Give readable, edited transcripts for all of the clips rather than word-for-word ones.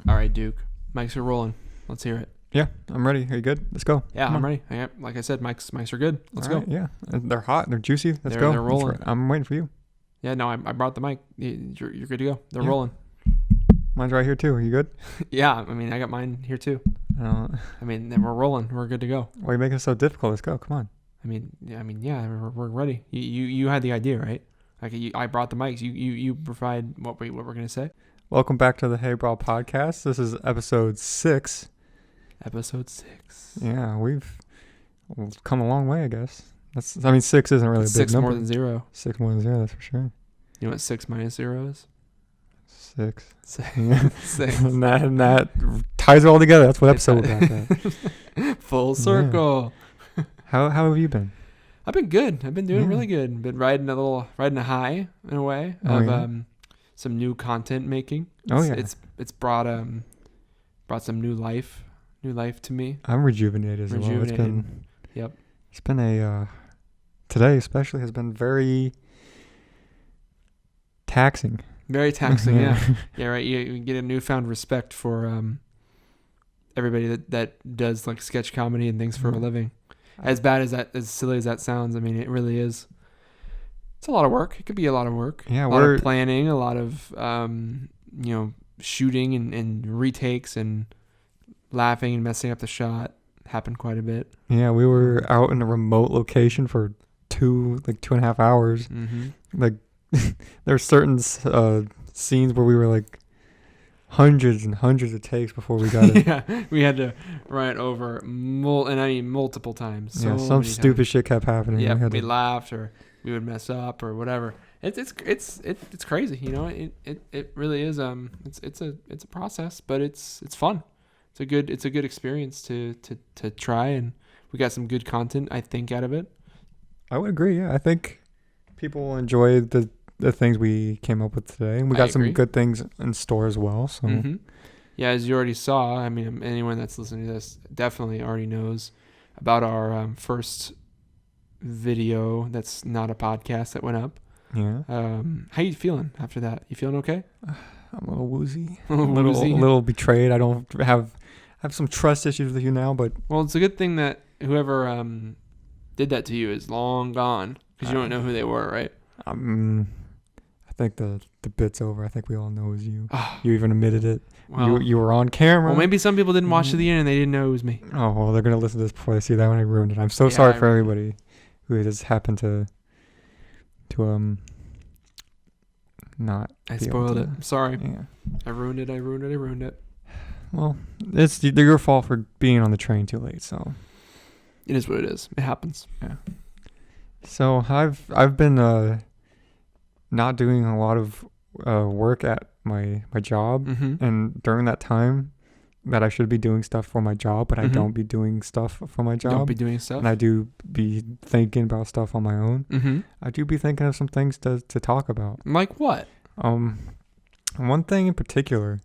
All right, Duke. Mics are rolling. Let's hear it. Yeah, I'm ready. Are you good? Let's go. Yeah, I'm ready. Like I said, mics are good. Let's go. Yeah, they're hot. They're juicy. Let's go. They're rolling. I'm waiting for you. Yeah, no, I brought the mic. You're good to go. They're rolling. Mine's right here too. Are you good? Yeah, I mean, I got mine here too. I mean, then we're rolling. We're good to go. Why are you making it so difficult? Let's go. Come on. I mean, yeah, we're ready. You had the idea, right? Like I brought the mics. You provide what we're gonna say. Welcome back to the Hey Brah podcast. This is episode 6. Episode 6. Yeah, we've come a long way, I guess. 6 isn't really a big Six number. more than 0. 6 more than 0, that's for sure. You know what 6 minus 0 is? 6. 6. and that ties it all together. That's what episode we're at. Full circle. Yeah. How have you been? I've been good. I've been doing really good. Been riding a high in a way of some new content making. It's brought some new life to me. I'm rejuvenated as well. It's been a today especially has been very taxing. Very taxing, yeah. Yeah, right. You get a newfound respect for everybody that does like sketch comedy and things for a living. As silly as that sounds, I mean, it really is. It's a lot of work. It could be a lot of work. Yeah, a lot of planning, a lot of shooting and retakes and laughing and messing up the shot happened quite a bit. Yeah, we were out in a remote location for 2.5 hours. Mm-hmm. Like there are certain scenes where we were like hundreds and hundreds of takes before we got it. Yeah, we had to run it over multiple times. So some stupid shit kept happening. Yeah, we laughed or we would mess up or whatever. It's crazy, you know. It really is. It's a process, but it's fun. It's a good experience to try, and we got some good content, I think, out of it. I would agree. Yeah, I think people will enjoy the things we came up with today, and we got some good things in store as well. So, yeah, as you already saw, I mean, anyone that's listening to this definitely already knows about our first video that's not a podcast that went up. Yeah. How you feeling after that? You feeling okay? I'm a little woozy. A little betrayed. I don't have some trust issues with you now, but well, it's a good thing that whoever did that to you is long gone because you don't know who they were, right? I think the bit's over. I think we all know it was you. You even admitted it. Well, you were on camera. Well, maybe some people didn't watch to the end and they didn't know it was me. Oh, well, they're gonna listen to this before they see that when I ruined it. I'm so sorry for everybody who just happened to not. I spoiled it. Sorry. Yeah. I ruined it. Well, it's your fault for being on the train too late. So it is what it is. It happens. Yeah. So I've been not doing a lot of work at my job, and during that time that I should be doing stuff for my job, but I don't be doing stuff for my job. Don't be doing stuff. And I do be thinking about stuff on my own. I do be thinking of some things to talk about. Like what? One thing in particular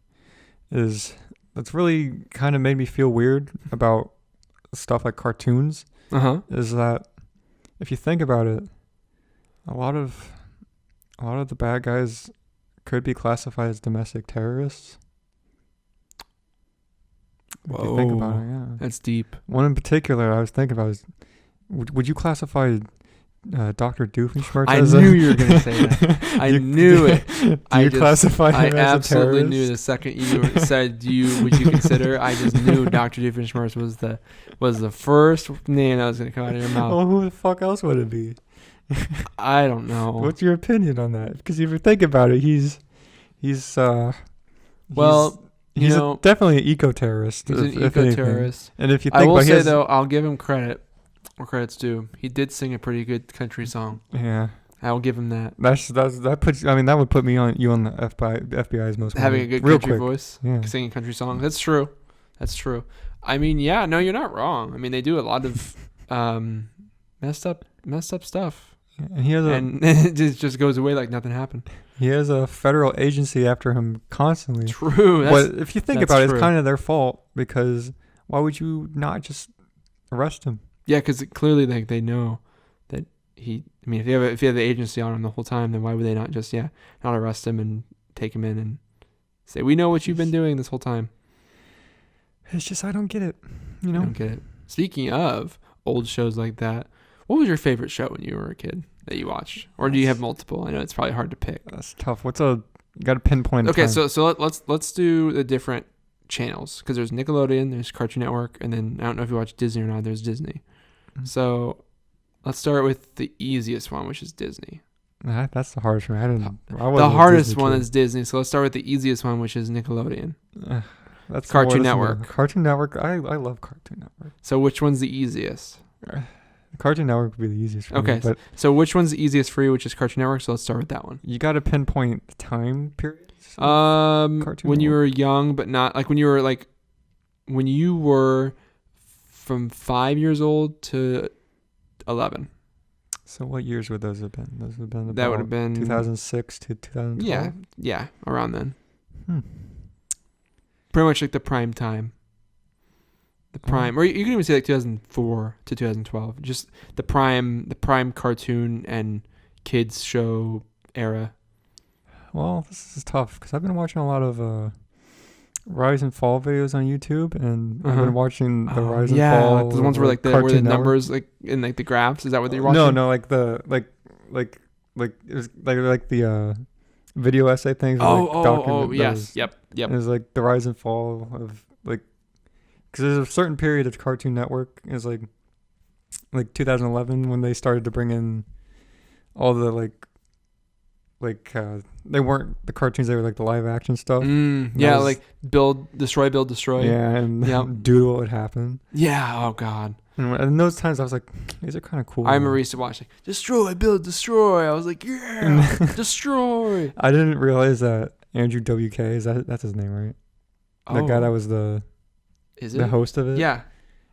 is that's really kind of made me feel weird about stuff like cartoons. Is that if you think about it, a lot of the bad guys could be classified as domestic terrorists. Whoa, if you think about it, yeah. That's deep. One in particular I was thinking about is, would you classify Dr. Doofenshmirtz as knew you were going to say that. I knew it. Do you classify him as a terrorist? I absolutely knew the second you said would you consider, I just knew Dr. Doofenshmirtz was the first name that was going to come out of your mouth. Well, who the fuck else would it be? I don't know. What's your opinion on that? Because if you think about it, he's definitely an eco-terrorist. He's an eco-terrorist. And if you think, I will say though, I'll give him credit where credit's due. He did sing a pretty good country song. Yeah, I'll give him that. That puts. I mean, that would put me on you on the FBI's most having a good country voice. Yeah, singing country song. That's true. I mean, yeah, no, you're not wrong. I mean, they do a lot of messed up stuff. And it just goes away like nothing happened. He has a federal agency after him constantly. True. But if you think about it, it's kind of their fault, because why would you not just arrest him? Yeah, because clearly they know that he. I mean, if you have the agency on him the whole time, then why would they not just not arrest him and take him in and Say, we know what you've been doing this whole time. It's just I don't get it. I don't get it. Speaking of old shows like that, what was your favorite show when you were a kid that you watched? Or do you have multiple? I know it's probably hard to pick. That's tough. You got to pinpoint. Okay, so let's do the different channels, because there's Nickelodeon, there's Cartoon Network, and then I don't know if you watch Disney or not. There's Disney. Mm-hmm. So let's start with the easiest one, which is Disney. That's the hardest one. The hardest one is Disney. So let's start with the easiest one, which is Nickelodeon. That's Cartoon Network. Cartoon Network. I love Cartoon Network. So which one's the easiest? Cartoon Network would be the easiest for me. Okay, but so which one's the easiest for you, which is Cartoon Network? So let's start with that one. You got to pinpoint the time period. When you were young, but not like when you were from 5 years old to 11. So what years would those have been? Those would have been that would have been 2006 to 2012. Yeah, around then. Pretty much like the prime time. The prime, or you can even say like 2004 to 2012. Just the prime cartoon and kids show era. Well, this is tough because I've been watching a lot of rise and fall videos on YouTube, and I've been watching the rise and fall. The ones where like where the numbers like in like the graphs. Is that what you're watching? No, like the like it was like the video essay things. Yes, yep. It was like the rise and fall of like, because there's a certain period of Cartoon Network is like 2011 when they started to bring in all the they weren't the cartoons, they were like the live action stuff. Like build, destroy. Yeah, and Doodle would happen. Yeah, oh god. And in those times I was like, these are kind of cool. I remember used to watch like destroy, build, destroy. I was like, yeah, destroy. I didn't realize that Andrew WK that's his name, right? The guy that was the host of it. Yeah,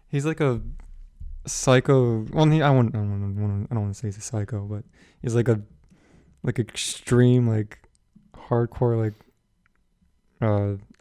he's like a psycho. Well, I don't want to say he's a psycho, but he's like extreme, like hardcore, like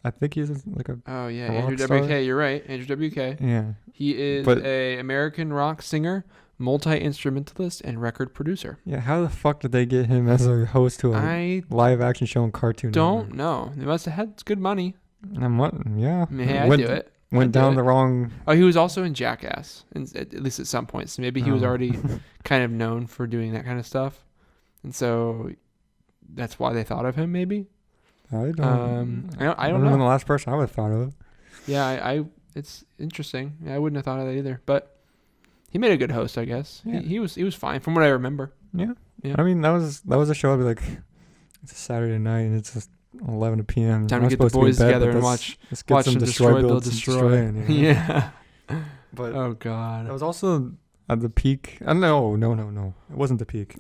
I think he's like a Andrew star. WK. You're right, Andrew WK. Yeah, he is a American rock singer, multi-instrumentalist, and record producer. Yeah, how the fuck did they get him as a host to a live action show on Cartoon Network? Don't know. They must have had good money. Yeah. I mean, hey, I'd do it. Went down the wrong. Oh, he was also in Jackass, at least at some point. So maybe he was already kind of known for doing that kind of stuff, and so that's why they thought of him. Maybe. I don't know. The last person I would have thought of. Yeah, it's interesting. Yeah, I wouldn't have thought of that either. But he made a good host, I guess. Yeah. He was fine from what I remember. Yeah. I mean, that was a show. I'd be like, it's a Saturday night and it's just 11 p.m. Time to get the boys together and watch some Destroy, Build, Destroy. Yeah. But oh god, that was also at the peak. No. It wasn't the peak.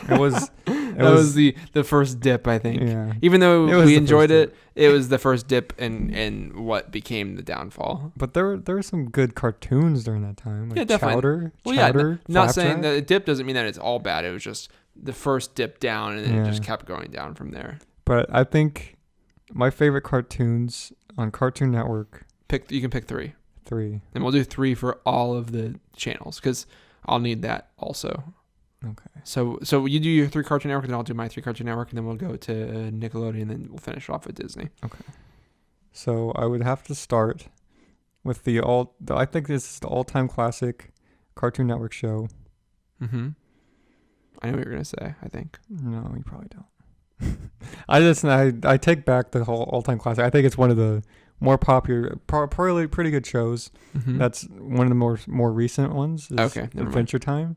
It was the first dip, I think. Yeah. Even though we enjoyed it, it was the first dip in what became the downfall. But there were some good cartoons during that time. Like definitely. Chowder. Not saying that a dip doesn't mean that it's all bad. It was just the first dip down, and then it just kept going down from there. But I think my favorite cartoons on Cartoon Network. You can pick three. And we'll do 3 for all of the channels because I'll need that also. Okay. So you do your 3 Cartoon Network, and I'll do my 3 Cartoon Network, and then we'll go to Nickelodeon, and then we'll finish off with Disney. Okay. So I would have to start with I think this is the all-time classic Cartoon Network show. Mm-hmm. I know what you're gonna say. I think. No, you probably don't. I take back the whole all-time classic. I think it's one of the more popular, probably pretty good shows. Mm-hmm. That's one of the more recent ones. Okay. Adventure Time.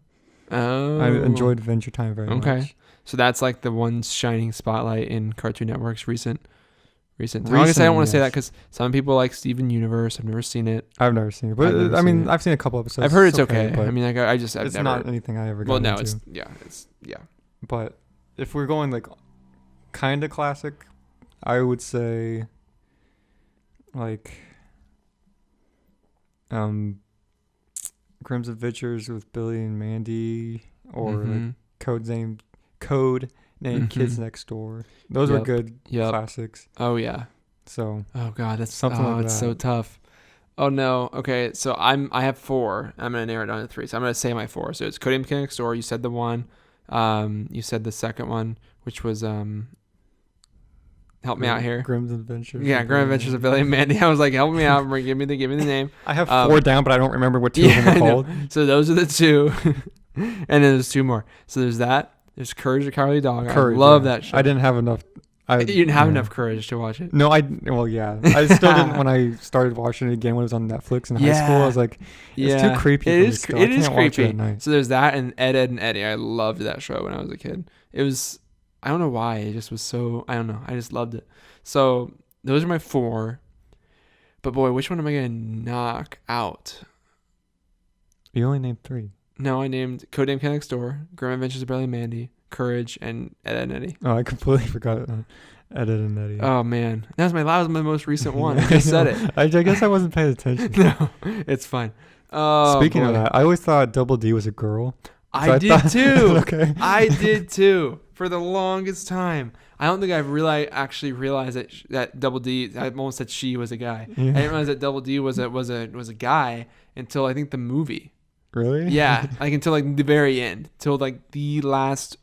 Oh. I enjoyed Adventure Time very much. Okay. So that's like the one shining spotlight in Cartoon Network's recent. I guess I don't want to say that because some people like Steven Universe. I've never seen it. I've never seen it, but I've seen a couple episodes. I've heard it's okay. I mean, like I've it's not anything I ever. Well, no, into. it's. But if we're going like kind of classic, I would say like Crimson Adventures with Billy and Mandy, or like Code Named Kids Next Door. Those were good classics. Oh yeah. So. Oh god, that's something like that. It's so tough. Oh no. Okay, so I have 4. I'm gonna narrow it down to 3. So I'm gonna say my 4. So it's Code Named Kids Next Door. You said the one. You said the second one, which was how help me out here. Grimm's Adventures. Yeah, Grimm Adventures of Billy and Mandy. I was like, help me out. Give me the name. I have 4 down, but I don't remember what 2 of them are called. So those are the 2. And then there's 2 more. So there's that. There's Courage the Cowardly Dog. I love that show. I didn't have enough. You didn't have enough courage to watch it. No, I still didn't when I started watching it again when it was on Netflix in high school. I was like, it's too creepy. It is creepy. Watch it at night. So there's that and Ed, Edd and Eddy. I loved that show when I was a kid. It was, I don't know why. It just was so, I don't know. I just loved it. So those are my 4. But boy, which one am I going to knock out? You only named 3. No, I named Codename Cat Next Door, Grim Adventures of Billy and Mandy, Courage, and Ed, Edd and Eddy. Oh, I completely forgot Ed, Edd and Eddy. Oh, man. That was my most recent one. I just said it. I guess I wasn't paying attention. No, it's fine. Speaking of that, I always thought Double D was a girl. I did too. Okay. I did too. For the longest time. I don't think I've actually realized that Double D, I almost said she was a guy. Yeah. I didn't realize that Double D was a guy until I think the movie. Really? Yeah, like until like the very end, till like the last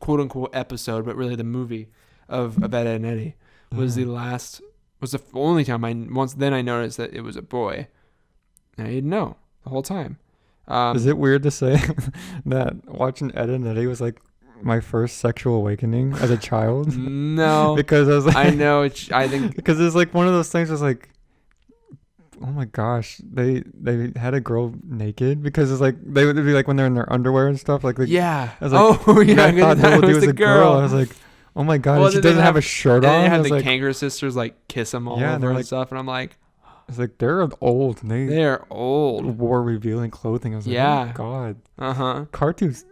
quote unquote episode, but really the movie of Ed, Edd and Eddy was the only time I noticed that it was a boy. And I didn't know the whole time. Is it weird to say that watching Ed, Edd and Eddy was like my first sexual awakening as a child? No, because I was like, I know. I think because it's like one of those things. Was like, oh my gosh, they had a girl naked because it's like they would be like when they're in their underwear and stuff. Like yeah. I was like, I thought Double D was a girl. I was like, oh my god, she doesn't have a shirt on. They had the Kangaroo sisters like kiss them all over and stuff, and I'm like, it's like they're old. And they're old. Wore revealing clothing. I was like, oh my god. Cartoons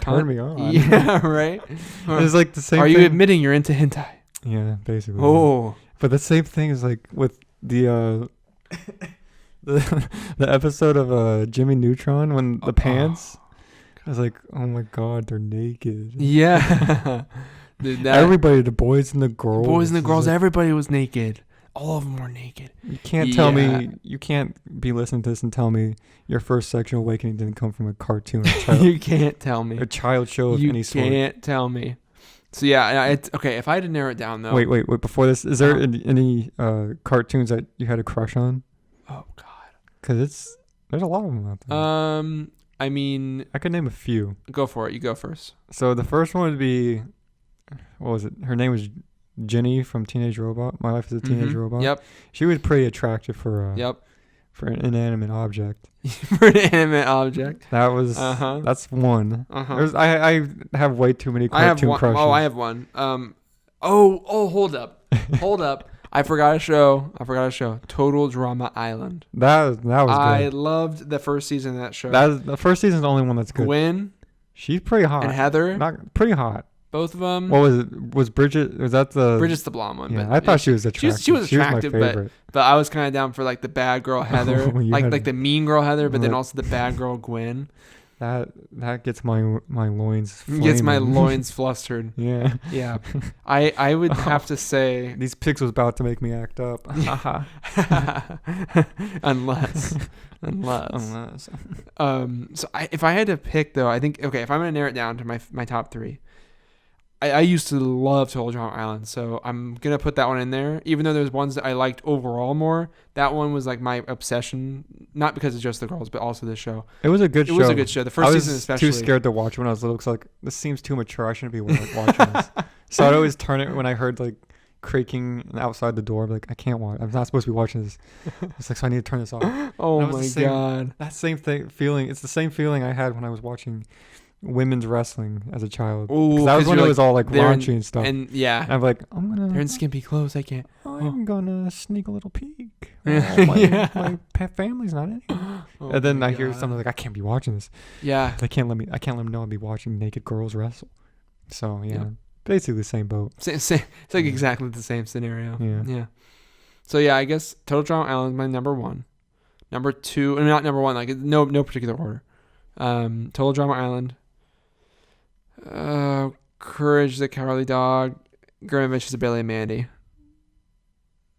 turn me on. Yeah, right. It's like the same. Are thing. you admitting you're into hentai? Yeah, basically. Oh, but the same thing is like with the the episode of Jimmy Neutron when the pants. I was like, oh my god, they're naked. Yeah. Dude, everybody, the boys and the girls. Boys and the girls, everybody was naked. All of them were naked. You can't tell me, you can't be listening to this and tell me your first sexual awakening didn't come from a cartoon. You can't tell me. A child show of any sort. You can't tell me. So yeah, it's okay. If I had to narrow it down though. Wait. Before this, is there any cartoons that you had a crush on? Oh God. Because there's a lot of them out there. I mean, I could name a few. Go for it. You go first. So the first one would be, what was it? Her name was Jenny from Teenage Robot. My Life as a Teenage Robot. Yep. She was pretty attractive for for an inanimate object. For an inanimate object. That was that's one. I have way too many cartoon crushes. Oh, I have one. Hold up. Hold up. I forgot a show. Total Drama Island. That was good. I loved the first season of that show. The first season is the only one that's good. Gwen. She's pretty hot. And Heather. Not pretty hot. Both of them. What was it? Was Bridget? Was that the? Bridget's the blonde one. Yeah, but I thought she was attractive. She was attractive, my favorite. but I was kind of down for like the bad girl Heather, like the mean girl Heather, but then also the bad girl Gwen. That gets my loins flaming. Gets my loins flustered. Yeah. Yeah. I would have to say these pixels about to make me act up. Unless. So if I had to pick though, I think if I'm gonna narrow it down to my top 3. I used to love Total Drama Island, so I'm going to put that one in there. Even though there's ones that I liked overall more, that one was like my obsession, not because it's just the girls, but also the show. It was a good show. It was a good show. The first season especially. I was too scared to watch when I was little because like, this seems too mature. I shouldn't be watching this. So I'd always turn it when I heard like creaking outside the door. Like, I can't watch. I'm not supposed to be watching this. It's like, so I need to turn this off. Oh my God. That same feeling. It's the same feeling I had when I was watching women's wrestling as a child. Because that was when it was all like raunchy and stuff. And yeah, and I'm like, they're in skimpy clothes. I can't. I'm gonna sneak a little peek. My family's not in here. And then I hear something like, I can't be watching this. Yeah, I can't let them know I'll be watching naked girls wrestle. So yeah, basically the same boat. Same. It's like exactly the same scenario. Yeah. So yeah, I guess Total Drama Island is my number 1. Number 2, and not number 1, like no particular order. Total Drama Island. Courage the Cowardly Dog, Grim Adventures of Billy and Mandy.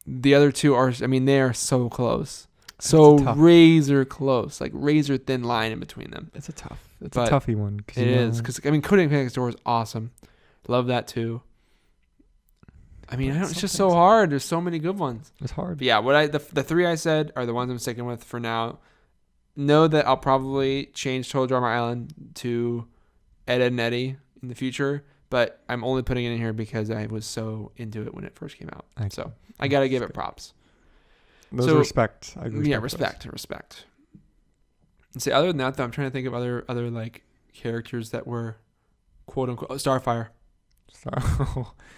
The other 2 are, they are so close. So razor close, like razor thin line in between them. It's a toughie one. It is, because Codename Cat Next Door is awesome. Love that too. I mean, it's just so hard. There's so many good ones. It's hard. But yeah, the three I said are the ones I'm sticking with for now. Know that I'll probably change Total Drama Island to Ed, and Eddie in the future, but I'm only putting it in here because I was so into it when it first came out. So I got to give it props. Those respect. Respect. And say, other than that, though, I'm trying to think of other like characters that were quote unquote Starfire.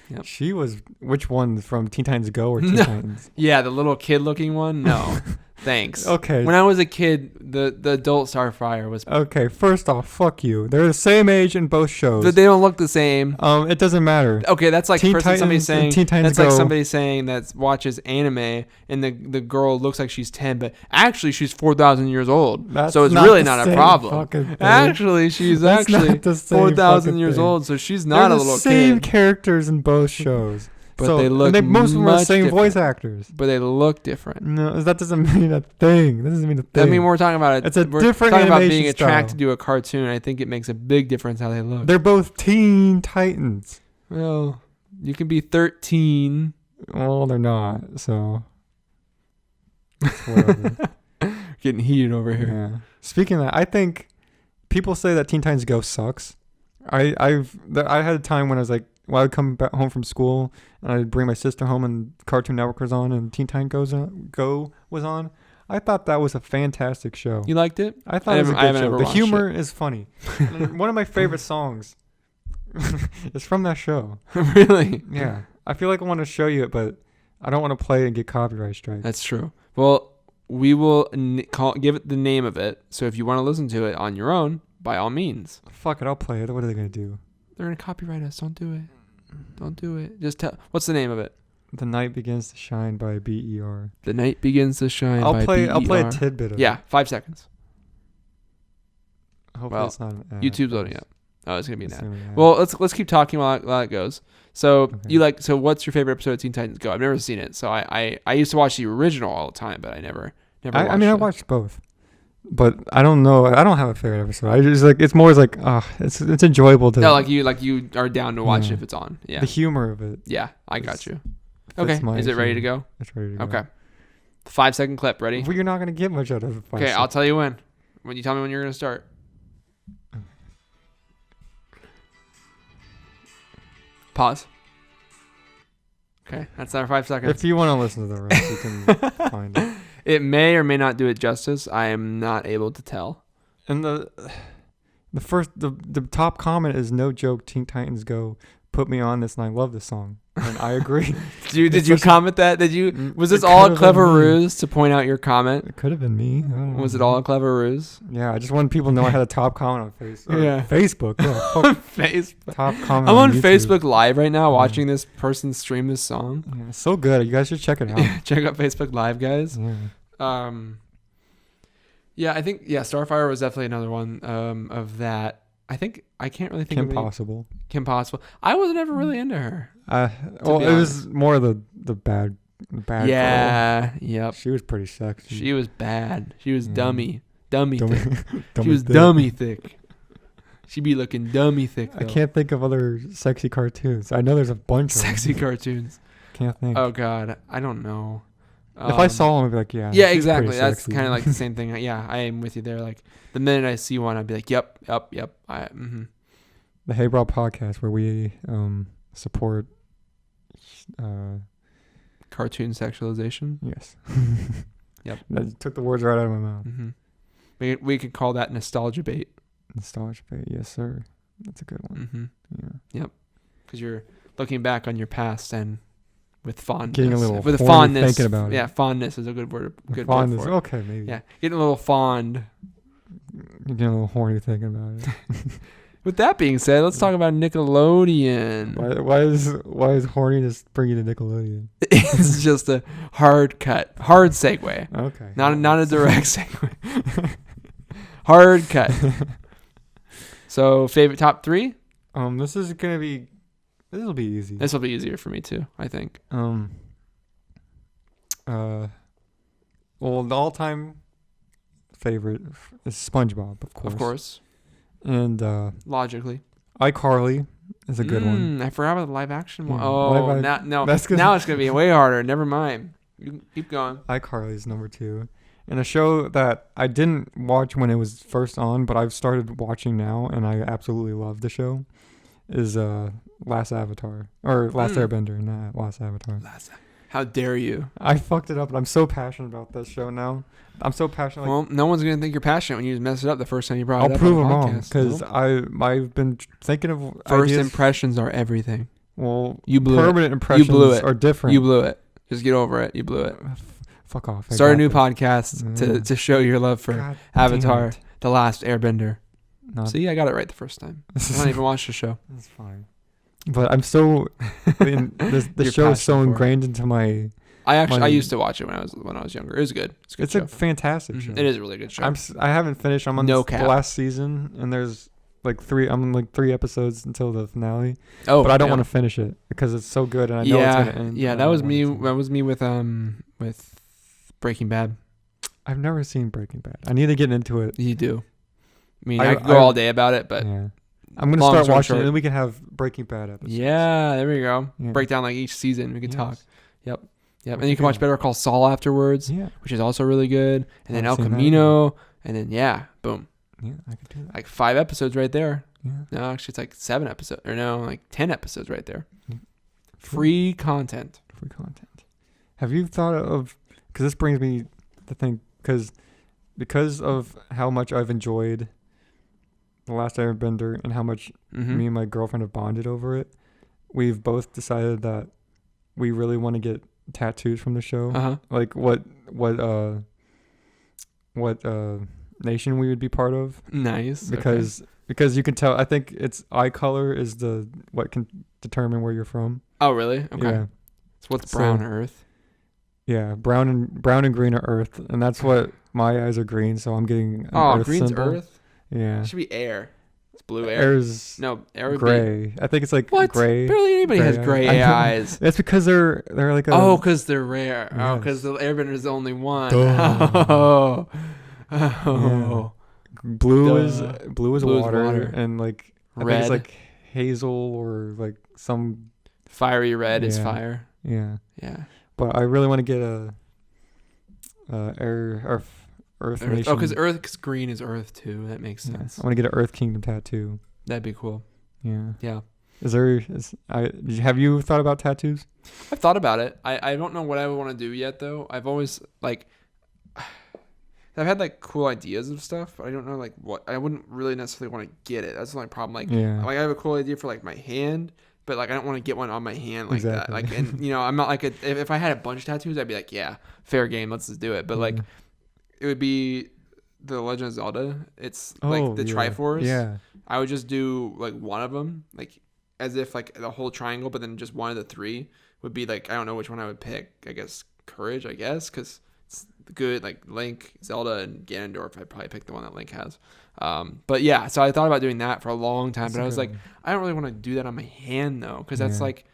Yep. She was which one from Teen Titans Go or Teen Titans? Yeah, the little kid looking one. No, thanks. Okay. When I was a kid, the adult Starfire was. Okay, first off, fuck you. They're the same age in both shows. But they don't look the same. It doesn't matter. Okay, that's like somebody saying that's Go. like somebody saying that watches anime and the girl looks like she's 10, but actually she's 4,000 years old. So it's really not a problem. Actually, she's actually 4,000 years old, so she's not a little kid. Same characters in both shows. But they look most of them are the same different. voice actors. But they look different. No, that doesn't mean a thing. That doesn't mean a thing. I mean, we're talking about it. It's a we're different talking animation about being attracted style. to a cartoon. I think it makes a big difference how they look. They're both Teen Titans. Well, you can be 13. Well, they're not. So whatever. Getting heated over here. Yeah. Speaking of that, I think people say that Teen Titans Go sucks. I had a time when I was like, I would come back home from school and I'd bring my sister home and Cartoon Network was on and Teen Titans Go was on. I thought that was a fantastic show. You liked it? I thought it was a good show. The humor is funny. One of my favorite songs is from that show. Really? Yeah. I feel like I want to show you it, but I don't want to play it and get copyright strike. That's true. Well, we will give it the name of it. So if you want to listen to it on your own, by all means. Fuck it, I'll play it. What are they going to do? They're going to copyright us. Don't do it. Don't do it. Just tell. What's the name of it? The Night Begins to Shine by BER. The Night Begins to Shine by BER. I'll play a tidbit of it. Yeah, 5 seconds. Hopefully it's not an ad. YouTube's loading up. Oh, it's going to be an ad. Well, let's keep talking while it goes. So, okay. What's your favorite episode of Teen Titans Go? I've never seen it. So I used to watch the original all the time, but I never watched it. I watched both. But I don't know. I don't have a favorite episode. I just it's more like it's enjoyable to. No, like you are down to watch it if it's on. Yeah. The humor of it. Yeah, I got you. Okay, is it ready to go? It's ready to go. Okay. 5-second clip. Ready? Well, you're not gonna get much out of it. Okay, I'll tell you when. When you tell me when you're gonna start. Pause. Okay, that's our 5 seconds. If you want to listen to the rest, you can find it. It may or may not do it justice. I am not able to tell. And the top comment is no joke. Teen Titans Go put me on this, and I love this song, and I agree. Did you comment that? Was this all a clever ruse to point out your comment? It could have been me. Was it all a clever ruse? Yeah, I just wanted people to know I had a top comment on Facebook. Yeah, Facebook. On Facebook. Top comment. I'm on Facebook Live right now, watching this person stream this song. Yeah, it's so good. You guys should check it out. Check out Facebook Live, guys. Yeah. Yeah, I think Starfire was definitely another one of that. I can't really think of Kim Possible. I wasn't ever really into her. It was more the bad yeah, girl. Yep. She was pretty sexy. She was bad. She was dummy thick. She was dummy thick. She be looking dummy thick, though. I can't think of other sexy cartoons. I know there's a bunch of sexy cartoons. Can't think. Oh God, I don't know. If I saw one, I'd be like, yeah. Yeah, exactly. That's kind of like the same thing. Yeah, I am with you there. Like the minute I see one, I'd be like, yep. The Hey Brah podcast, where we support cartoon sexualization. Yes. Yep. That took the words right out of my mouth. Mm-hmm. We could call that Nostalgiabate. Nostalgiabate, yes, sir. That's a good one. Mm-hmm. Yeah. Yep. Because you're looking back on your past and with fondness. Getting a little with horny fondness. Thinking about it. Yeah, fondness is a good word. Good fondness. word for it. Okay, maybe. Yeah, getting a little fond. You're getting a little horny thinking about it. With that being said, let's talk about Nickelodeon. Why is horniness bring you to Nickelodeon? It's just a hard segue. Okay. Not a direct segue. Hard cut. So favorite top 3? This will be easy. This will be easier for me too, I think. Well, the all-time favorite is SpongeBob, of course. Of course. And logically, iCarly is a good one. I forgot about the live action one. Yeah, Oh, now it's gonna be way harder. Never mind. You can keep going. iCarly's number 2. And a show that I didn't watch when it was first on, but I've started watching now, and I absolutely love the show, is Last Avatar. Or Last Airbender, not Last Avatar. How dare you? I fucked it up, and I'm so passionate about this show now. I'm so passionate. Well, no one's going to think you're passionate when you just mess it up the first time you brought it up. I'll prove them wrong, because I've been thinking of First ideas. Impressions are everything. Well, you blew permanent impressions are different. You blew it. Just get over it. You blew it. Fuck off. Start a new podcast to show your love for God Avatar, The Last Airbender. Not See, I got it right the first time. I don't even watch the show. That's fine. But I'm so the show is so ingrained into my. I used to watch it when I was younger. It was good. It's a fantastic show. It is a really good show. I haven't finished. I'm on the last season, and there's like 3. I'm on like 3 episodes until the finale. Oh, but I don't want to finish it because it's so good, and I know it's gonna end. Yeah, that was me. That was me with Breaking Bad. I've never seen Breaking Bad. I need to get into it. You do. I mean, I could go all day about it, but yeah. I'm gonna start watching it, and then we can have Breaking Bad episodes. Yeah, there we go. Yeah. Break down like each season. We can talk. Yep. And you can watch Better Call Saul afterwards, which is also really good. And then El Camino, and then boom. Yeah, I could do that. Like 5 episodes right there. Yeah. No, actually, it's like 7 episodes, or no, like 10 episodes right there. Yeah. Free content. Have you thought of? Because this brings me to think, because of how much I've enjoyed The Last Airbender and how much me and my girlfriend have bonded over it, we've both decided that we really want to get tattoos from the show. Like what nation we would be part of. Nice. Because you can tell. I think it's eye color is what can determine where you're from. Oh really? Okay. Yeah. So what's brown Earth? Yeah, brown and green are Earth, and that's what my eyes are green. So I'm getting Earth green's symbol. Earth. Yeah. It should be air. It's blue air. Air would gray. I think it's like gray. Barely anybody has gray eyes. That's because they're like because they're rare. Yes. Oh, because the Airbender is the only one. Oh. Yeah. Blue is water, and like red. I think it's like hazel or like some fiery red is fire. Yeah. Yeah. But I really want to get a Earth Nation. Oh, because green is Earth too. That makes sense. I want to get an Earth Kingdom tattoo. That'd be cool. Yeah. Yeah. Have you thought about tattoos? I've thought about it. I don't know what I would want to do yet though. I've always I've had like cool ideas of stuff, but I don't know like what. I wouldn't really necessarily want to get it. That's the only problem. Like I have a cool idea for like my hand, but like I don't want to get one on my hand like that. Like, and I'm not like if I had a bunch of tattoos, I'd be like, yeah, fair game, let's just do it. But like it would be the Legend of Zelda. It's like the Triforce. Yeah. I would just do like one of them, like as if like the whole triangle, but then just one of the 3 would be like, I don't know which one I would pick. I guess Courage, because it's good, like Link, Zelda, and Ganondorf. I'd probably pick the one that Link has. But yeah, so I thought about doing that for a long time, but I was like, I don't really want to do that on my hand though, because that's like,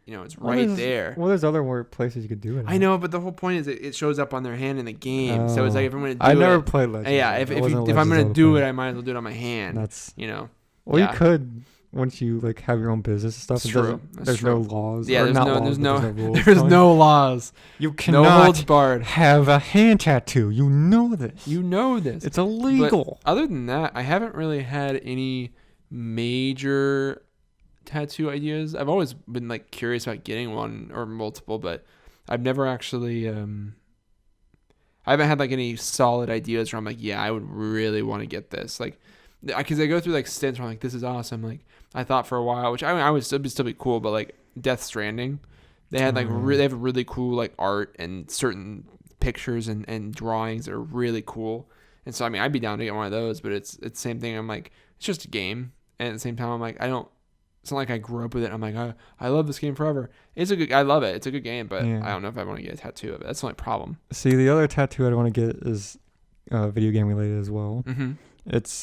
it's right there. Well, there's other more places you could do it. I know, but the whole point is it shows up on their hand in the game. So it's like if I'm gonna do it, I never played Legend. Yeah, if I'm gonna do it, I might as well do it on my hand. That's Well, you could once you like have your own business and stuff. That's true. There's no laws. Yeah, there's no rules. There's no laws. You cannot no holds barred. Have a hand tattoo. You know this. It's illegal. But other than that, I haven't really had any major tattoo ideas. I've always been like curious about getting one or multiple, but I've never actually I haven't had like any solid ideas where I'm like, yeah, I would really want to get this. Like, because I go through like stints where I'm like, this is awesome. Like I thought for a while, which I would still be cool, but like Death Stranding, they had like they have really cool like art and certain pictures and drawings that are really cool. And so I mean, I'd be down to get one of those, but it's the same thing. I'm like, it's just a game, and at the same time, I'm like, it's not like I grew up with it. I'm like, I love this game forever. I love it. It's a good game, but I don't know if I want to get a tattoo of it. That's the only problem. See, the other tattoo I'd want to get is video game related as well. Mm-hmm.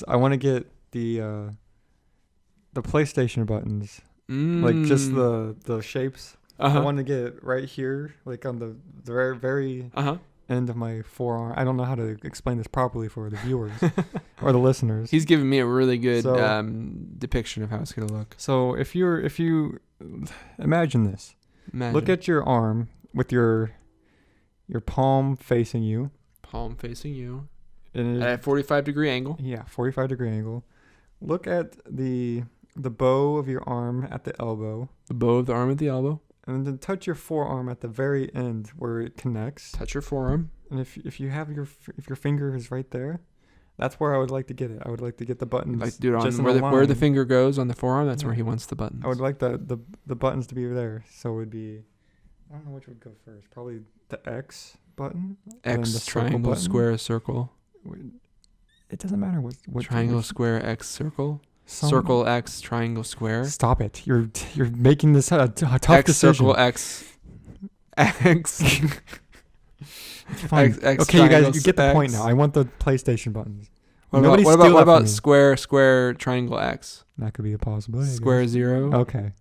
I want to get the PlayStation buttons, like just the shapes. I want to get it right here, like on the very end of my forearm. I don't know how to explain this properly for the viewers or the listeners. He's giving me a really good depiction of how it's gonna look. So if you imagine this, look at your arm with your palm facing you. Palm facing you. And at a 45-degree angle. Yeah, 45-degree angle. Look at the bow of your arm at the elbow. The bow of the arm at the elbow. And then touch your forearm at the very end where it connects. Touch your forearm. And if you have if your finger is right there, that's where I would like to get it. I would like to get the buttons. Like, dude, on where the finger goes on the forearm, that's where he wants the buttons. I would like the buttons to be there. So it would be, I don't know which would go first. Probably the X button. X, triangle, square, circle. It doesn't matter what triangle, square, X, circle. Circle, X, triangle, square. Stop it! You're making this a tough X, decision. Circle, X. Fine. X, okay, you guys, you get the X. point now. I want the PlayStation buttons. What about square, triangle, X? That could be a possibility. Square, 0. Okay.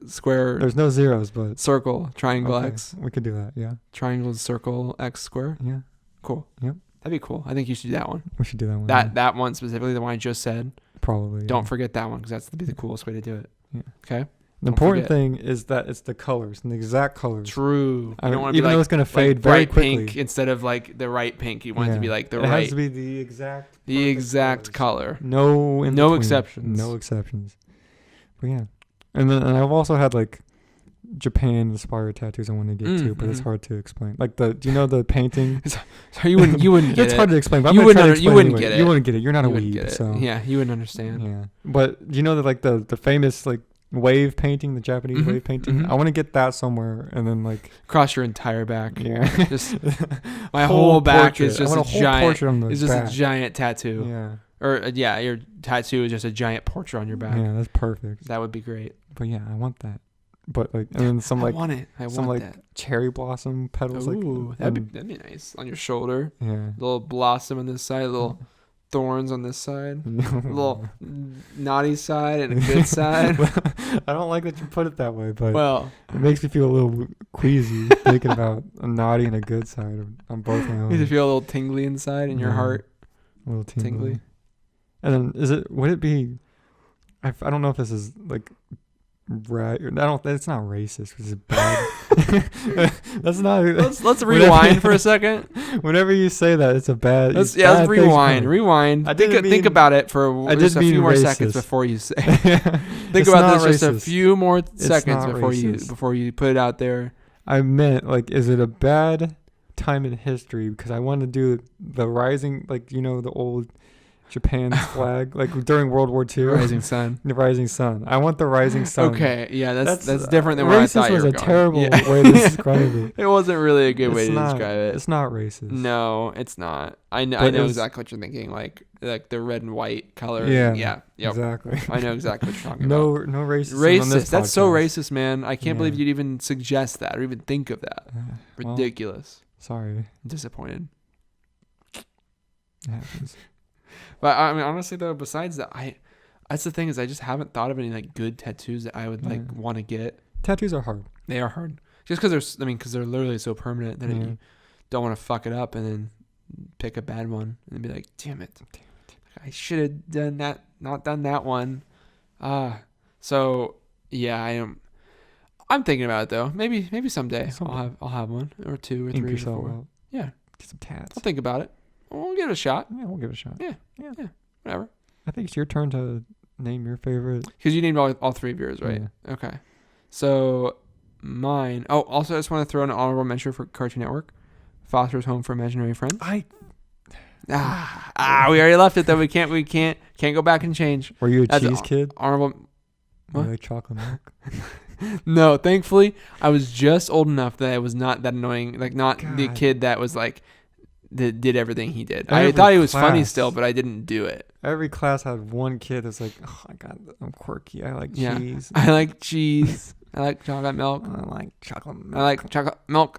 Square. There's no zeros, but circle, triangle, X. We could do that. Yeah. Triangle, circle, X, square. Yeah. Cool. Yep. That'd be cool. I think you should do that one. We should do that one. That one specifically, the one I just said. Probably. Don't forget that one because that's the coolest way to do it. Yeah. Okay. The important thing is that it's the colors and the exact colors. True. I don't want to be though it's going to fade very quickly. Pink instead of like the right pink. You want it to be like the right. It has to be the exact color. No exceptions. No exceptions. But yeah. And I've also had like Japan inspired tattoos I want to get to, but it's hard to explain. Like do you know the painting? So you wouldn't get it. It's hard to explain, but you wouldn't get it. You wouldn't get it. You're not a weeb, so yeah, you wouldn't understand. Yeah. But do you know that like the famous like wave painting, the Japanese wave painting? I want to get that somewhere and then like across your entire back. Yeah. Just my whole back is just a giant. It's just a giant tattoo. Yeah. Or your tattoo is just a giant portrait on your back. Yeah, that's perfect. That would be great. But yeah, I want that. But like, and then some like I want it. some like cherry blossom petals. Ooh, like that'd be nice on your shoulder. Yeah. Little blossom on this side, little thorns on this side, little naughty side and a good side. I don't like that you put it that way, but it makes me feel a little queasy thinking about a naughty and a good side on both my own. You feel a little tingly inside in your heart. A little tingly. And then would it be? I don't know if this is like. Right, it's not racist. It's bad. That's not. Let's rewind for a second. Whenever you say that, it's a bad. Let's rewind. Rewind. Think about it for just a few more seconds before you say. Think about this just a few more seconds before you put it out there. I meant like, is it a bad time in history? Because I want to do the rising, like the old. Japan's flag, like during World War II. Rising sun. The rising sun. I want the rising sun. Okay, yeah, that's different than what I thought you were going. Racist was a terrible way to describe it. It wasn't really a good way to describe it. It's not racist. No, it's not. I know exactly what you're thinking, like the red and white color. Yeah, yep. Exactly. I know exactly what you're talking about. No racism. Racist. That's so racist, man. I can't believe you'd even suggest that or even think of that. Ridiculous. Sorry. I'm disappointed. It happens. But I mean, honestly though, besides that, that's the thing is I just haven't thought of any like good tattoos that I would like want to get. Tattoos are hard. They are hard. Just because they're literally so permanent that you don't want to fuck it up and then pick a bad one and be like, damn it. I should have done that, not done that one. So yeah, I'm thinking about it though. Maybe someday I'll have one or two or three or four. Out. Yeah. Get some tats. I'll think about it. We'll give it a shot. Yeah, we'll give it a shot. Yeah. Whatever. I think it's your turn to name your favorite. Because you named all three of yours, right? Yeah. Okay. So mine. Oh, also I just want to throw an honorable mention for Cartoon Network. Foster's Home for Imaginary Friends. We already left it though. We can't go back and change. Were you a cheese kid? Honorable. What? You like chocolate milk? No, thankfully I was just old enough that it was not that annoying. Like not the kid that was like. That did everything he did. I thought he was funny still, but I didn't do it. Every class had one kid that's like, oh my god, I'm quirky. I like cheese. I like cheese. I like chocolate milk. I like chocolate milk. I like chocolate milk.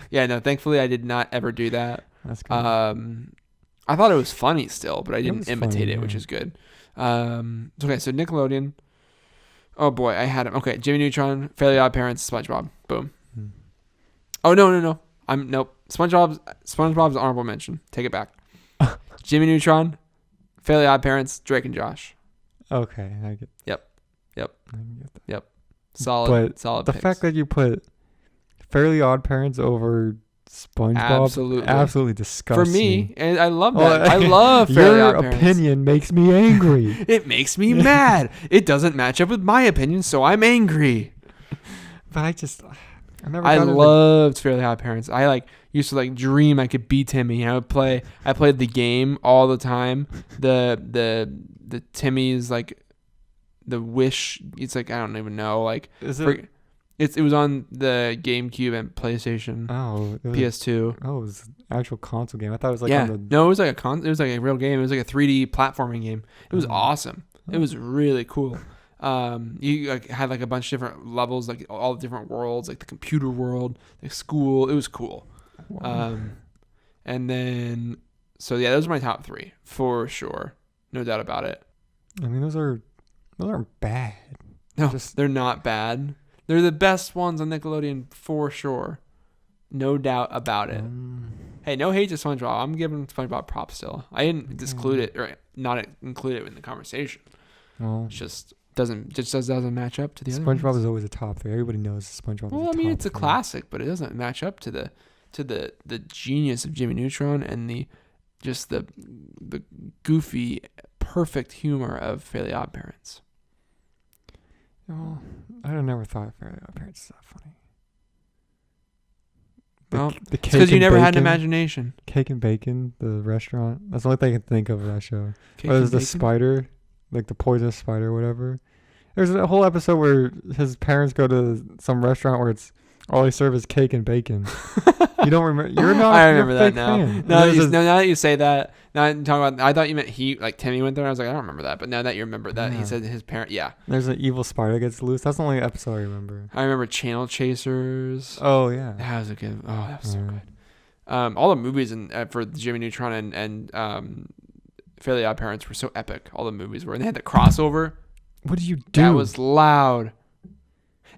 Yeah, no, thankfully I did not ever do that. That's good. I thought it was funny still, but I didn't imitate it, which is good. Okay, so Nickelodeon. Oh boy, I had him. Okay, Jimmy Neutron, Fairly Odd Parents, SpongeBob. Boom. Oh, no. Nope. SpongeBob's honorable mention. Take it back. Jimmy Neutron, Fairly Odd Parents, Drake and Josh. Okay, I get. Yep. I get that. Yep. Solid The picks. fact that you put Fairly Odd Parents over SpongeBob, absolutely disgusting. For me, and I love that. I love Fairly Odd Parents. Your opinion makes me angry. It makes me mad. It doesn't match up with my opinion, so I'm angry. But I loved Fairly Odd Parents. I used to dream I could be Timmy. I played the game all the time. The Timmy's the Wish. It's I don't even know. Is it? It was on the GameCube and PlayStation. Oh, PS2. It was an actual console game. I thought it was yeah. on the. No, it was it was a real game. It was a 3D platforming game. It was awesome. It was really cool. You had a bunch of different levels, all the different worlds, the computer world, the school. It was cool. Wow. And then those are my top 3 for sure, no doubt about it. I mean, those aren't bad. No, they're not bad. They're the best ones on Nickelodeon for sure, no doubt about it. Hey, no hate to SpongeBob. I'm giving SpongeBob props still. I didn't exclude it or not include it in the conversation. Well, it just doesn't match up to the other SpongeBob ones. is always a top 3. Everybody knows SpongeBob. Well, is it's a classic, but it doesn't match up to the genius of Jimmy Neutron and the goofy, perfect humor of Fairly Odd Parents. Oh, I never thought Fairly Odd Parents is that funny. The cake because you never had an imagination. Cake and Bacon, the restaurant. That's the only thing I can think of that show. There's the spider, the poisonous spider or whatever. There's a whole episode where his parents go to some restaurant where it's all they serve is cake and bacon. You don't remember? You're not. I remember that now. Now that you say that, now I'm talking about. I thought you meant Timmy went there. I was like, I don't remember that. But now that you remember that, he said his parent. Yeah. There's an evil spider that gets loose. That's the only episode I remember. I remember Channel Chasers. Oh yeah. That was a good. Oh, that was so good. All the movies for Jimmy Neutron and Fairly Odd Parents were so epic. All the movies were, and they had the crossover. What did you do? That was loud.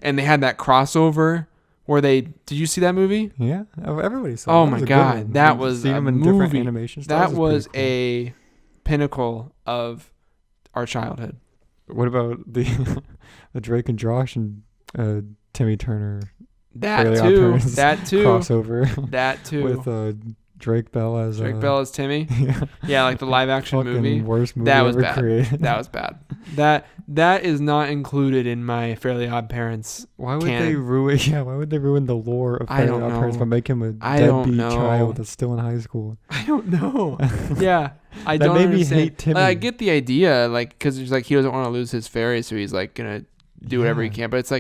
And they had that crossover. Did you see that movie? Yeah, everybody saw it. Oh my God, that was a movie. That was cool. A pinnacle of our childhood. What about the Drake and Josh and Timmy Turner? That too. Crossover. That too. With Drake Bell as Timmy. Yeah, the live action movie. Worst movie that was ever bad. Created. That was bad. That is not included in my Fairly Odd Parents. Why would they ruin? Yeah, why would they ruin the lore of Fairly Odd Parents by making him a deadbeat child that's still in high school? I don't know. Yeah, I that don't made understand. me hate Timmy. I get the idea, because he doesn't want to lose his fairy, so he's gonna do whatever he can. But it's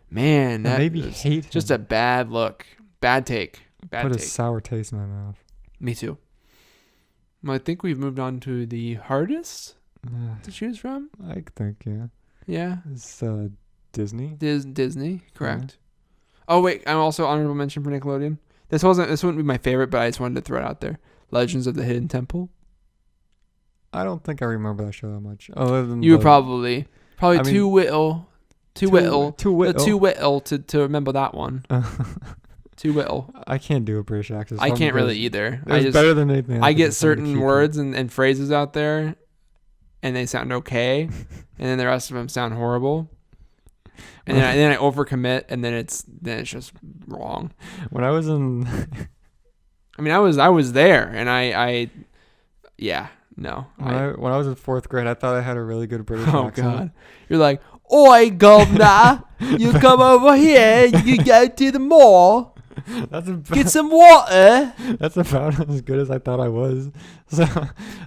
man, that made me hate him. Just a bad look, bad take. Put a sour taste in my mouth. Me too. Well, I think we've moved on to the hardest to choose from. I think, yeah. Yeah. It's Disney. Disney, correct. Yeah. Oh wait, I'm also honorable mention for Nickelodeon. This wouldn't be my favorite, but I just wanted to throw it out there. Legends of the Hidden Temple. I don't think I remember that show that much. Other than you were probably too little to remember that one. Too little. I can't do a British accent. I can't really either. It's better than anything. I get certain words and phrases out there, and they sound okay, and then the rest of them sound horrible. And then I overcommit, and then it's just wrong. When I was in, I was there, and when I was in 4th grade, I thought I had a really good British accent. Oh God, you're like, "Oi, governor, you come over here. You can go to the mall. Get some water." That's about as good as I thought I was. So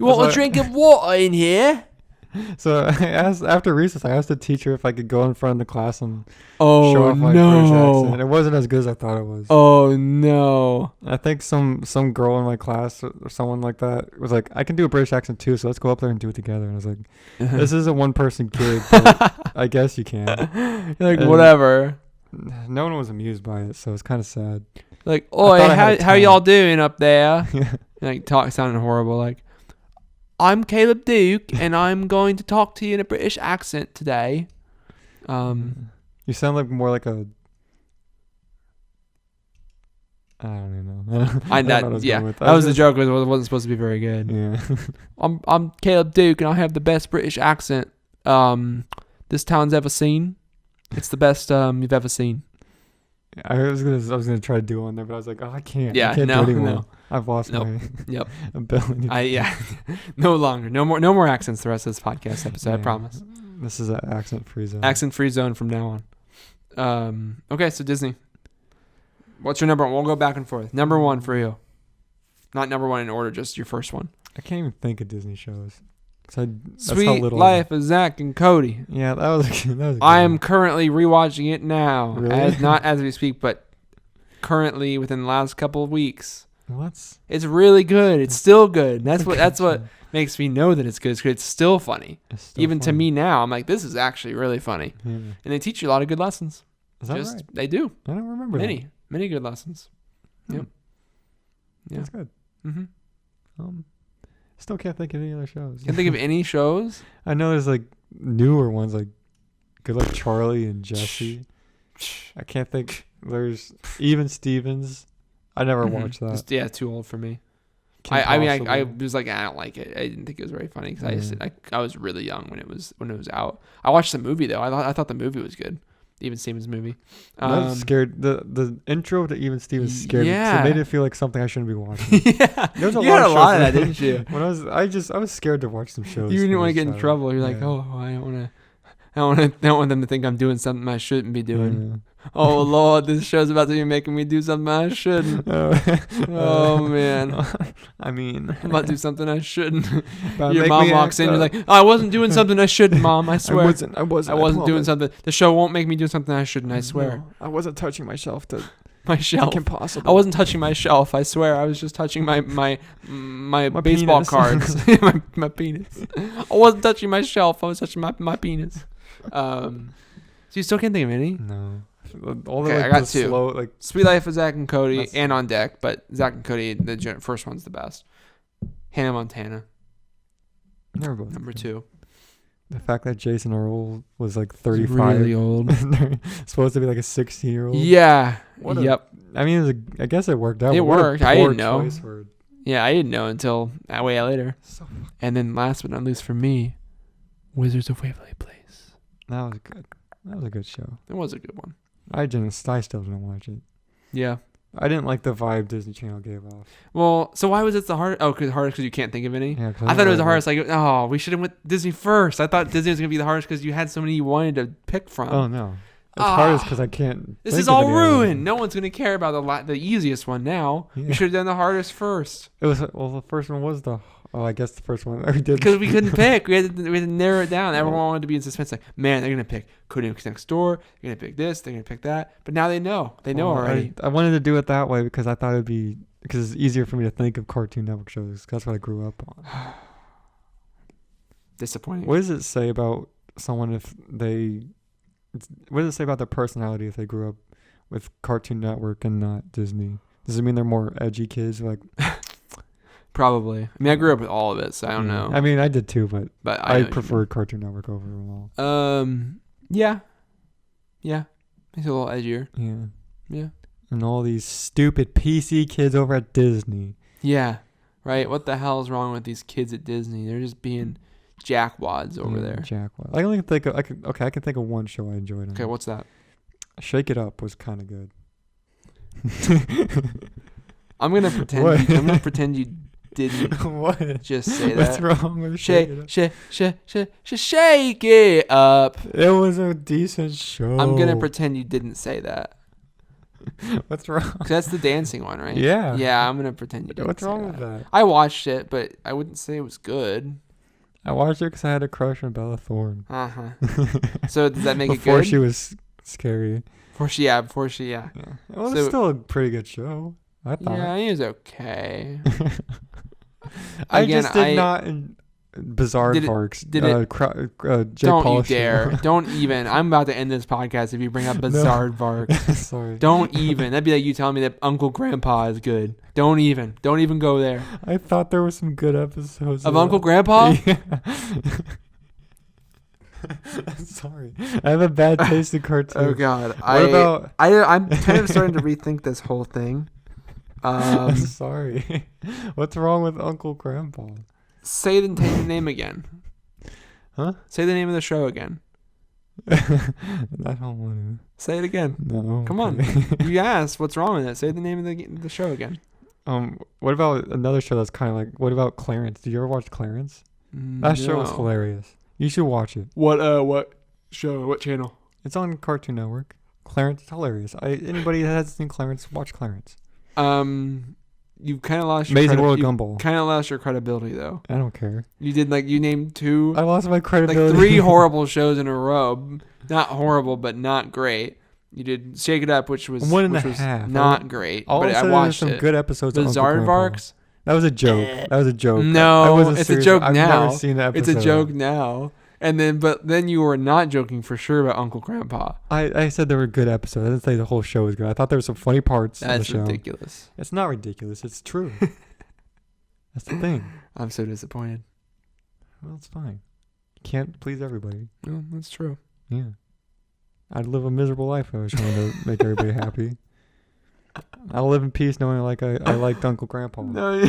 you want a drink of water in here? So I asked after recess. I asked the teacher if I could go in front of the class and show off my British accent. It wasn't as good as I thought it was. Oh no! I think some girl in my class or someone like that was like, "I can do a British accent too, so let's go up there and do it together." And I was like, "This is a 1-person gig, but I guess you can." You're like, whatever. No one was amused by it, so it's kind of sad. Like, "Oi, how y'all doing up there?" Yeah. Sounding horrible. Like, "I'm Caleb Duke, and I'm going to talk to you in a British accent today." You sound more like a I don't even know. That was the joke. It wasn't supposed to be very good. Yeah. I'm Caleb Duke, and I have the best British accent this town's ever seen. It's the best you've ever seen. I was gonna try to do one there, but I was like, oh, I can't. Yeah, I can't no, do anymore. no. I've lost my ability. No longer. No more accents the rest of this podcast episode. I promise. This is an accent-free zone. Accent-free zone from now on. Okay, so Disney. What's your number one? We'll go back and forth. Number one for you. Not number one in order, just your first one. I can't even think of Disney shows. Sweet Life of Zach and Cody. Yeah, that was good. I am currently rewatching it now. Really? Not as we speak, but currently within the last couple of weeks. It's really good. It's still good. That's what makes me know that it's good. It's still funny. Even funny. To me now, I'm like, this is actually really funny. Yeah. And they teach you a lot of good lessons. Is that right? They do. I don't remember many good lessons. Yep. Yeah. That's good. Mm-hmm. Still can't think of any other shows. Can't think of any shows? I know there's like newer ones like Good Luck Charlie and Jesse. I can't think. There's Even Stevens. I never watched that. Too old for me. I was like, I don't like it. I didn't think it was very funny because I was really young when it was out. I watched the movie though. I thought the movie was good. Even Stevens movie. I was scared. The intro to Even Stevens scared me. So it made it feel like something I shouldn't be watching. Yeah, there was a lot of that, didn't you? When I was scared to watch some shows. You didn't want to get in trouble. You're like, oh, I don't want them to think I'm doing something I shouldn't be doing. Yeah. Oh Lord, this show's about to be making me do something I shouldn't. Oh man. I mean, I'm about to do something I shouldn't. Your mom walks in, you're like, oh, I wasn't doing something I shouldn't, Mom, I swear. I wasn't doing something. The show won't make me do something I shouldn't, I swear. No, I wasn't touching my shelf. My shelf. Impossible. I wasn't touching my shelf, I swear. I was just touching my baseball penis. cards. my penis. I wasn't touching my shelf, I was touching my penis. So you still can't think of any? No. I got two. Sweet Life of Zach and Cody and On Deck, but Zach and Cody, the first one's the best. Hannah Montana. Number two. The fact that Jason Earl was like 35. Really old. Supposed to be like a 16-year-old. Yeah. I mean, I guess it worked out. It worked. I didn't know. Yeah, I didn't know until way later. And then last but not least for me, Wizards of Waverly Place. That was good. That was a good show. It was a good one. I still didn't watch it. Yeah. I didn't like the vibe Disney Channel gave off. Well, so why was it the hardest? Oh, because you can't think of any? Yeah, I thought it was the hardest. Like, oh, we should have went Disney first. I thought Disney was going to be the hardest because you had so many you wanted to pick from. Oh, no. It's hardest because I can't. This is all ruined. No one's going to care about the easiest one now. Yeah. You should have done the hardest first. The first one was I guess the first one we did. Because we couldn't pick. We had to narrow it down. Everyone wanted to be in suspense. Like, man, they're going to pick Cody Next Door. They're going to pick this. They're going to pick that. But now they know. They know already. I wanted to do it that way because I thought it would be... Because it's easier for me to think of Cartoon Network shows. That's what I grew up on. Disappointing. What does it say about someone if they... What does it say about their personality if they grew up with Cartoon Network and not Disney? Does it mean they're more edgy kids? Like... Probably. I mean, I grew up with all of it, so I don't know. I mean, I did too, but I preferred Cartoon Network over them all. Yeah. It's a little edgier. Yeah. And all these stupid PC kids over at Disney. Yeah. Right? What the hell is wrong with these kids at Disney? They're just being jackwads over there. Jackwads. I can think of I can think of one show I enjoyed. Okay, what's that? Shake It Up was kind of good. I'm gonna pretend you didn't just say that. What's wrong with Shake It Up? It was a decent show. I'm gonna pretend you didn't say that. What's wrong? 'Cause that's the dancing one, right? Yeah. Yeah, I'm gonna pretend you didn't. What's say wrong that. with that? I watched it, but I wouldn't say it was good. I watched it because I had a crush on Bella Thorne. So does that make it good? Before she was scary. Before she. Well, it was still a pretty good show. I thought. Yeah, it was okay. I just did not in Bizarre Parks. Did it? Don't you dare! Don't even. I'm about to end this podcast if you bring up Bizarre Parks. Sorry. Don't even. That'd be like you telling me that Uncle Grandpa is good. Don't even go there. I thought there were some good episodes of Uncle Grandpa. Yeah. I'm sorry. I have a bad taste in cartoons. Oh God. I'm kind of starting to rethink this whole thing. I'm sorry. What's wrong with Uncle Grandpa? Say the name again. Huh? Say the name of the show again. I don't want to. Say it again. No. Come on. You asked what's wrong with it. Say the name of the show again. What about another show that's kind of like? What about Clarence? Did you ever watch Clarence? That show was hilarious. You should watch it. What show? What channel? It's on Cartoon Network. Clarence is hilarious. Anybody that hasn't seen Clarence, watch Clarence. You kind of lost your Amazing World of Gumball. Kind of lost your credibility though. I don't care. You named two. I lost my credibility. Like 3 horrible shows in a row. Not horrible, but not great. You did Shake It Up, which was half. Not great. All but I watched some good episodes. The Zarvarks. That was a joke. That was a joke. No, it's a joke now. I've never seen that episode. It's a joke now. But then you were not joking for sure about Uncle Grandpa. I said there were good episodes. I didn't say the whole show was good. I thought there were some funny parts of the show. That's ridiculous. It's not ridiculous. It's true. That's the thing. I'm so disappointed. Well, it's fine. You can't please everybody. No, that's true. Yeah. I'd live a miserable life if I was trying to make everybody happy. I'll live in peace knowing I liked Uncle Grandpa. No,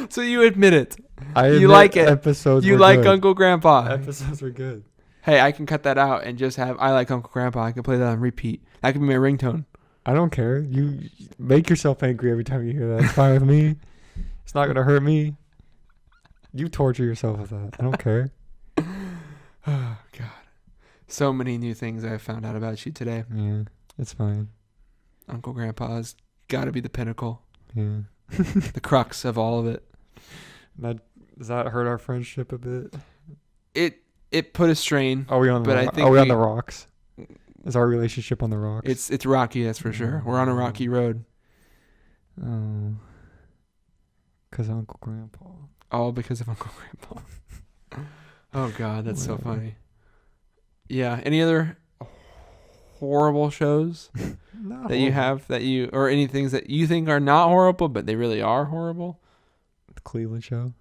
so you admit it. You like it. Episodes you like good. Uncle Grandpa. Episodes were good. Hey, I can cut that out and just have I like Uncle Grandpa. I can play that on repeat. That can be my ringtone. I don't care. You make yourself angry every time you hear that. It's fine with me. It's not going to hurt me. You torture yourself with that. I don't care. Oh, God. So many new things I found out about you today. Yeah, it's fine. Uncle Grandpa's got to be the pinnacle. Yeah. The crux of all of it. Does that hurt our friendship a bit? It put a strain. Are we on the rocks? Is our relationship on the rocks? It's rocky, that's for sure. We're on a rocky road. Oh. Because of Uncle Grandpa. All because of Uncle Grandpa. Oh, God, that's so funny. Yeah. Any other horrible shows you have or any things that you think are not horrible, but they really are horrible? The Cleveland Show.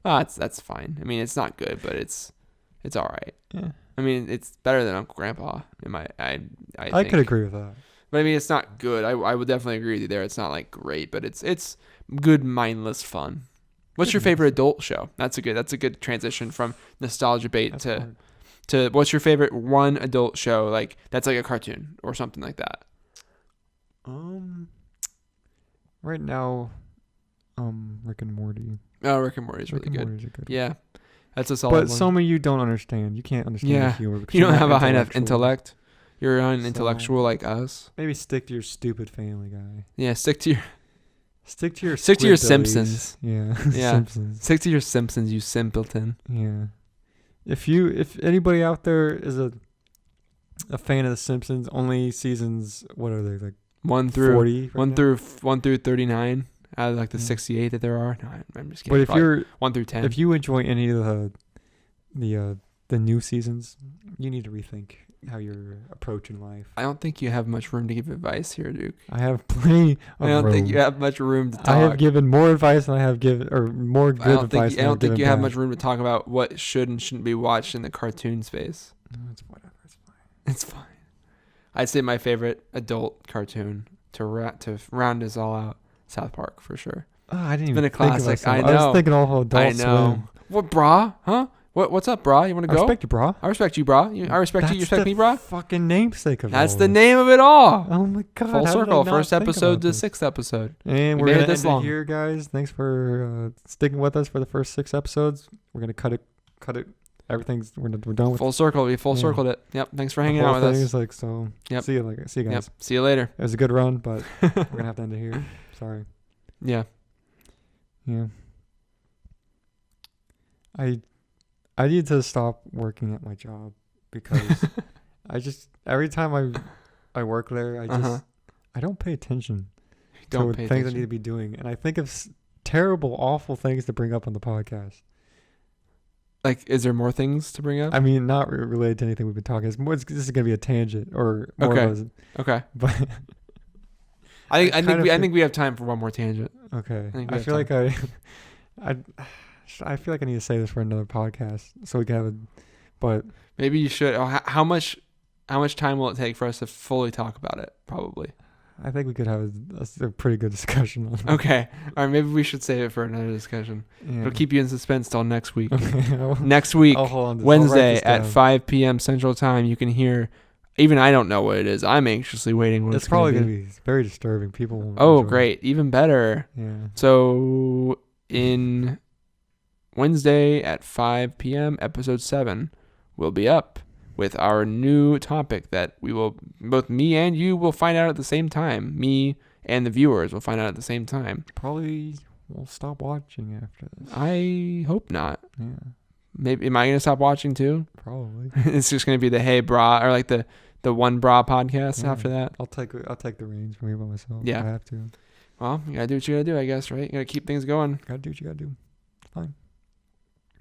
That's fine. I mean, it's not good, but it's all right. Yeah. I mean, it's better than Uncle Grandpa. I could agree with that. But I mean, it's not good. I would definitely agree with you there. It's not like great, but it's good, mindless fun. What's your favorite adult show? That's a good transition from Nostalgiabate to what's your favorite one adult show like that's like a cartoon or something like that? Right now, Rick and Morty. Oh, Rick and Morty is really good. Morty's a good yeah, that's a solid one. But some of you don't understand. You can't understand the humor. You don't have a high enough intellect. You're unintellectual like us. Maybe stick to your stupid Family Guy. Yeah, stick to your Simpsons. Yeah. Simpsons. Stick to your Simpsons, you simpleton. Yeah. If anybody out there is a fan of the Simpsons, only seasons, what are they, like 1 through 40? Right 1 through 39 out of like the 68 that there are. No, I'm just kidding. But if you're 1 through 10, if you enjoy any of the new seasons, you need to rethink how you're approaching life. I don't think you have much room to give advice here, Duke. I have plenty of room. I don't think you have much room to talk. I have given more advice than I have given, or more good advice than I don't think you have much room to talk about what should and shouldn't be watched in the cartoon space. No, it's whatever. It's fine. It's fine. I'd say my favorite adult cartoon to round us all out, South Park for sure. Oh, I didn't even think classic. I know. I was thinking all Adult I know. Swim. What, Brah? Huh? What's up, Brah? You want to go? I respect you, Brah. I respect you, Brah. I respect you. You respect me, Brah? Fucking namesake of That's the name of it all. Oh my God! Full circle. First episode to 6th episode. And we're gonna end it here, guys. Thanks for sticking with us for the first 6 episodes. We're gonna cut it. Everything's we're done with. Full circle. We circled it. Yep. Thanks for hanging out with us. Like so. Yep. See you guys. Yep. See you later. It was a good run, but we're gonna have to end it here. Sorry. Yeah. Yeah. I need to stop working at my job because every time I work there, I don't pay attention to things I need to be doing, and I think of terrible, awful things to bring up on the podcast. Like, is there more things to bring up? I mean, not related to anything we've been talking. This is gonna be a tangent or more okay. But I think we have time for one more tangent. Okay. I feel like I feel like I need to say this for another podcast so we can have it. But maybe you should. How much time will it take for us to fully talk about it? Probably. I think we could have a pretty good discussion on that. Okay. All right. Maybe we should save it for another discussion. Yeah. It'll keep you in suspense till next week. Okay. Next week, Wednesday at at 5 p.m. Central Time, you can hear. Even I don't know what it is. I'm anxiously waiting. What it's probably going to be very disturbing. People won't enjoy great. it. Even better. Yeah. So, in Wednesday at 5 p.m., episode 7 will be up with our new topic that we will, both me and you will find out at the same time. Me and the viewers will find out at the same time. Probably we'll stop watching after this. I hope not. Yeah. Maybe. Am I going to stop watching too? Probably. It's just going to be the Hey Brah, or like the One Brah podcast after that. I'll take the reins from me by myself. Yeah. I have to. Well, you got to do what you got to do, I guess, right? You got to keep things going. Gotta do what you gotta do. Fine.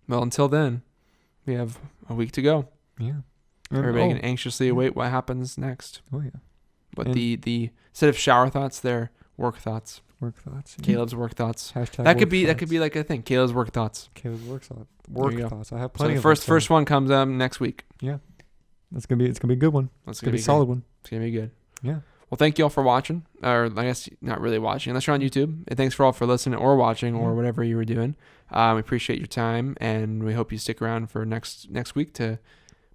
Well, until then, we have a week to go. Yeah. Everybody can anxiously await what happens next. Oh yeah. But the instead of shower thoughts, they're work thoughts. Work thoughts. Yeah. Caleb's work thoughts. Hashtag that could work be like a thing. Caleb's work thoughts. Caleb's work thoughts. Work thoughts. I have So plenty the of first one comes next week. Yeah. It's gonna be a good one. It's gonna be a solid one. It's gonna be good. Yeah. Well, thank you all for watching, or I guess not really watching, unless you're on YouTube. And thanks for all for listening or watching or whatever you were doing. We appreciate your time, and we hope you stick around for next week to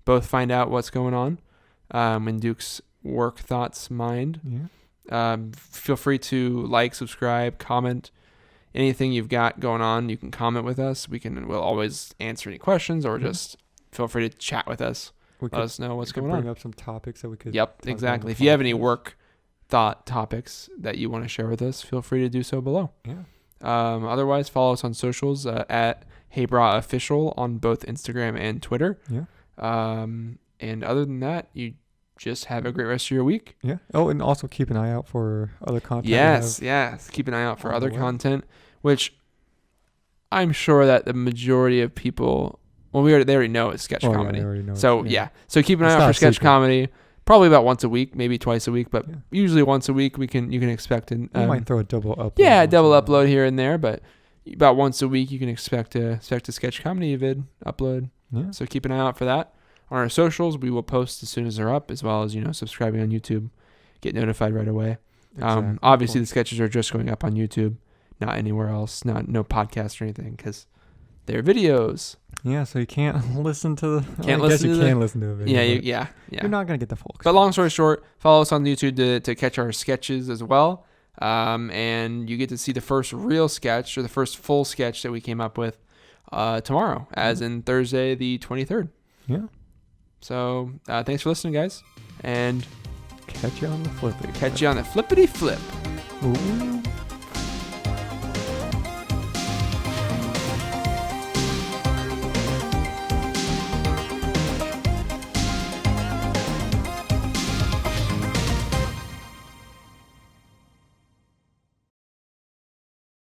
both find out what's going on in Duke's work thoughts mind. Yeah. Feel free to like, subscribe, comment. Anything you've got going on, you can comment with us. We'll always answer any questions, or just feel free to chat with us. Let us know what's going on. Bring up some topics that we could. Yep, exactly. If you have any work thought topics that you want to share with us, feel free to do so below. Yeah. Otherwise, follow us on socials at Hey Brah Official on both Instagram and Twitter. Yeah. And other than that, you just have a great rest of your week. Yeah. Oh, and also keep an eye out for other content. Yes. Keep an eye out for other content, which I'm sure that the majority of people, they already know it's sketch comedy. They already know so so keep an eye out for sketch comedy. Probably about once a week, maybe twice a week, but usually once a week you can expect it. You might throw a double upload. Yeah, a double upload here and there, but about once a week you can expect a sketch comedy vid upload. Yeah. So keep an eye out for that. On our socials, we will post as soon as they're up, as well as subscribing on YouTube, get notified right away. Exactly. Obviously, the sketches are just going up on YouTube, not anywhere else, no podcast or anything, because they're videos. Yeah, so you can't listen to the. Can't listen to the video. Yeah. You're not gonna get the full. But long story short, follow us on YouTube to catch our sketches as well, and you get to see the first real sketch, or the first full sketch that we came up with tomorrow, as in Thursday the 23rd. Yeah. So thanks for listening, guys, and catch you on the flippity. Catch you on the flippity flip. Ooh.